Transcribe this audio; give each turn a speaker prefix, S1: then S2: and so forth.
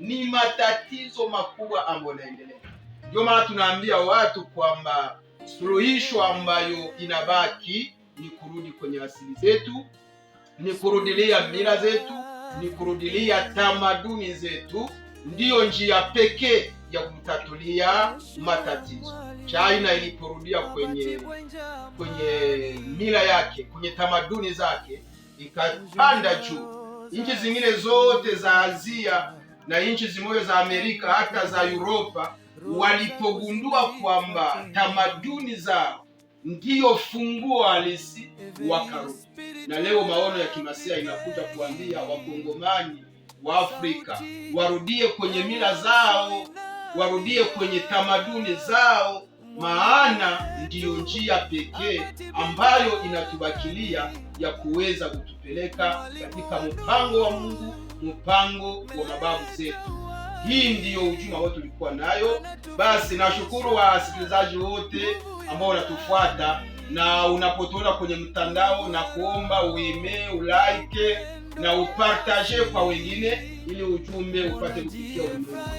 S1: ni matatizo makubwa ambayo yanaendelea. Ndio maana tunaambia watu kwamba suluhisho ambayo inabaki ni kurudi kwenye asili zetu, ni kurudilia mila zetu, ni kurudilia tamaduni zetu. Ndiyo njia pekee ya kutatulia matatizo. China iliporudia kwenye mila yake, kwenye tamaduni zake, ikapanda juu. Nchi zingine zote za Asia na nchi zimoja za Amerika, hata za Europa, walipogundua kwamba tamaduni zao ndiyo funguo halisi, wakarudi. Na leo maono ya Kimasia inakuja kuambia Wakongomani wa Afrika warudie kwenye mila zao, warudie kwenye tamaduni zao, maana ndiyo njia pekee ambayo inatubakilia ya kuweza kutupeleka katika mpango wa Mungu, mpango wa mababu zetu. Hii ndiyo ujumbe ambao tulikuwa nayo. Basi nashukuru wasikilizaji wote ambao wanatufuata, na unapotuona kwenye mtandao na kuomba uime, ulike na upartage kwa wengine ili ujumbe upate kufikia ulimwengu.